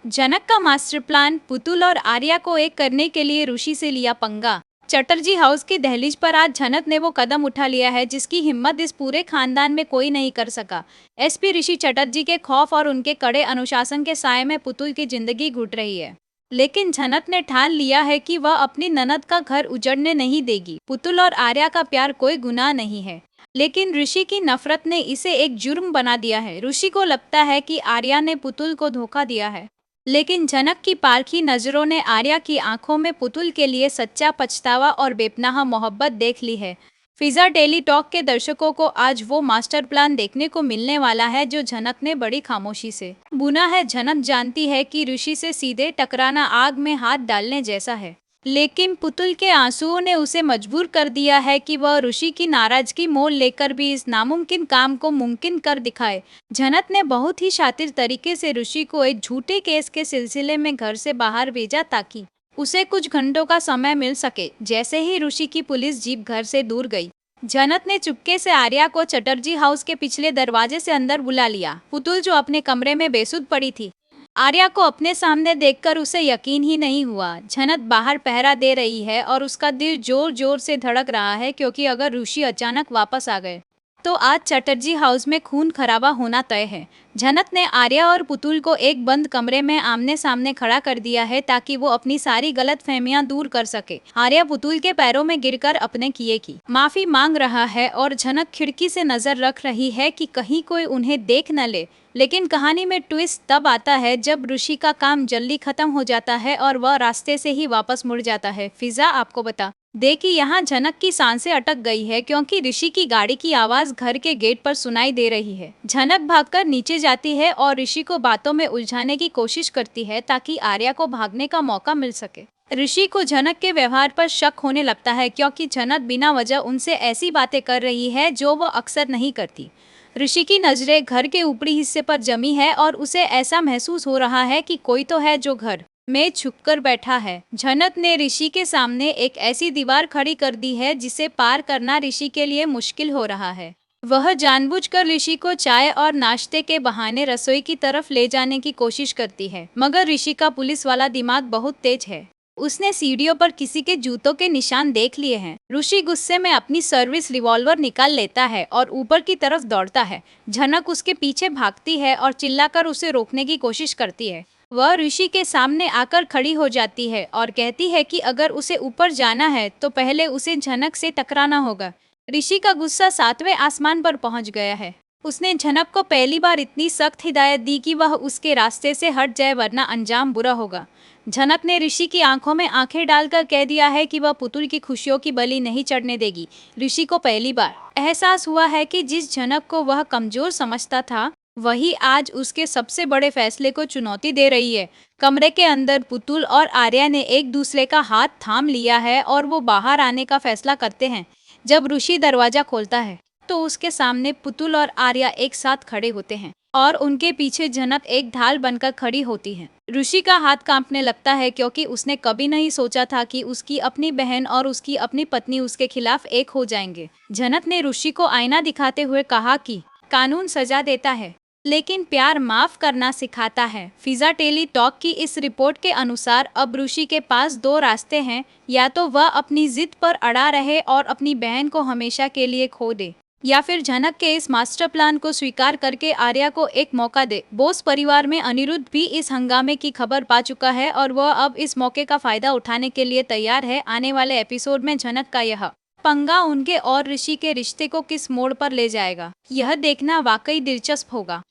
जनक का master plan Putul और आर्या को एक करने के लिए ऋषि से लिया पंगा। चटर्जी हाउस की दहलीज पर आज जनक ने वो कदम उठा लिया है जिसकी हिम्मत इस पूरे खानदान में कोई नहीं कर सका। एसपी ऋषि चटर्जी के खौफ और उनके कड़े अनुशासन के साए में पुतुल की जिंदगी घुट रही है, लेकिन जनक ने ठान लिया है कि वह अपनी ननद का घर उजड़ने नहीं देगी। पुतुल और आर्या का प्यार कोई गुनाह नहीं है, लेकिन ऋषि की नफरत ने इसे एक जुर्म बना दिया है। ऋषि को लगता है कि आर्या ने पुतुल को धोखा दिया है, लेकिन जनक की पारखी नजरों ने आर्या की आंखों में पुतुल के लिए सच्चा पछतावा और बेपनाह मोहब्बत देख ली है। फिजा डेली टॉक के दर्शकों को आज वो मास्टर प्लान देखने को मिलने वाला है जो जनक ने बड़ी खामोशी से बुना है। जनक जानती है कि ऋषि से सीधे टकराना आग में हाथ डालने जैसा है, लेकिन पुतुल के आंसुओं ने उसे मजबूर कर दिया है कि वह ऋषि की नाराजगी मोल लेकर भी इस नामुमकिन काम को मुमकिन कर दिखाए। जनक ने बहुत ही शातिर तरीके से ऋषि को एक झूठे केस के सिलसिले में घर से बाहर भेजा ताकि उसे कुछ घंटों का समय मिल सके। जैसे ही ऋषि की पुलिस जीप घर से दूर गई, जनक ने चुपके से आर्या को चटर्जी हाउस के पिछले दरवाजे से अंदर बुला लिया। पुतुल जो अपने कमरे में बेसुध पड़ी थी, आर्या को अपने सामने देखकर उसे यकीन ही नहीं हुआ। जनक बाहर पहरा दे रही है और उसका दिल जोर जोर से धड़क रहा है, क्योंकि अगर ऋषि अचानक वापस आ गए तो आज चटर्जी हाउस में खून खराबा होना तय है। जनक ने आर्या और पुतुल को एक बंद कमरे में आमने सामने खड़ा कर दिया है ताकि वो अपनी सारी गलतफहमियां दूर कर सके। आर्या पुतुल के पैरों में गिरकर अपने किए की माफी मांग रहा है और जनक खिड़की से नजर रख रही है कि कहीं कोई उन्हें देख न ले। लेकिन कहानी में ट्विस्ट तब आता है जब ऋषि का काम जल्दी खत्म हो जाता है और वह रास्ते से ही वापस मुड़ जाता है। फिजा आपको बता दे कि यहाँ जनक की सांसें अटक गई है, क्योंकि ऋषि की गाड़ी की आवाज घर के गेट पर सुनाई दे रही है। जनक भागकर नीचे जाती है और ऋषि को बातों में उलझाने की कोशिश करती है ताकि आर्या को भागने का मौका मिल सके। ऋषि को जनक के व्यवहार पर शक होने लगता है, क्योंकि जनक बिना वजह उनसे ऐसी बातें कर रही है जो वो अक्सर नहीं करती। ऋषि की नजरें घर के ऊपरी हिस्से पर जमी है और उसे ऐसा महसूस हो रहा है कि कोई तो है जो घर में छुपकर बैठा है। जनक ने ऋषि के सामने एक ऐसी दीवार खड़ी कर दी है जिसे पार करना ऋषि के लिए मुश्किल हो रहा है। वह जानबूझकर ऋषि को चाय और नाश्ते के बहाने रसोई की तरफ ले जाने की कोशिश करती है, मगर ऋषि का पुलिस वाला दिमाग बहुत तेज है। उसने सीढ़ियों पर किसी के जूतों के निशान देख लिए हैं। ऋषि गुस्से में अपनी सर्विस रिवॉल्वर निकाल लेता है और ऊपर की तरफ दौड़ता है। जनक उसके पीछे भागती है और चिल्लाकर उसे रोकने की कोशिश करती है। वह ऋषि के सामने आकर खड़ी हो जाती है और कहती है कि अगर उसे ऊपर जाना है तो पहले उसे जनक से टकराना होगा। ऋषि का गुस्सा 7वें आसमान पर पहुंच गया है। उसने जनक को पहली बार इतनी सख्त हिदायत दी कि वह उसके रास्ते से हट जाए, वरना अंजाम बुरा होगा। जनक ने ऋषि की आंखों में आंखें डालकर कह दिया है कि वह पुतुल की खुशियों की बलि नहीं चढ़ने देगी। ऋषि को पहली बार एहसास हुआ है कि जिस जनक को वह कमजोर समझता था, वही आज उसके सबसे बड़े फैसले को चुनौती दे रही है। कमरे के अंदर पुतुल और आर्या ने एक दूसरे का हाथ थाम लिया है और वो बाहर आने का फैसला करते हैं। जब ऋषि दरवाजा खोलता है तो उसके सामने पुतुल और आर्या एक साथ खड़े होते हैं और उनके पीछे जनक एक ढाल बनकर खड़ी होती है। ऋषि का हाथ कांपने लगता है, क्योंकि उसने कभी नहीं सोचा था कि उसकी अपनी बहन और उसकी अपनी पत्नी उसके खिलाफ एक हो जाएंगे। जनक ने ऋषि को आईना दिखाते हुए कहा कि कानून सजा देता है, लेकिन प्यार माफ करना सिखाता है। फिजा टेली टॉक की इस रिपोर्ट के अनुसार अब ऋषि के पास दो रास्ते हैं, या तो वह अपनी जिद पर अड़ा रहे और अपनी बहन को हमेशा के लिए खो दे, या फिर जनक के इस मास्टर प्लान को स्वीकार करके आर्या को एक मौका दे। बोस परिवार में अनिरुद्ध भी इस हंगामे की खबर पा चुका है और वह अब इस मौके का फायदा उठाने के लिए तैयार है। आने वाले एपिसोड में जनक का यह पंगा उनके और ऋषि के रिश्ते को किस मोड़ पर ले जाएगा, यह देखना वाकई दिलचस्प होगा।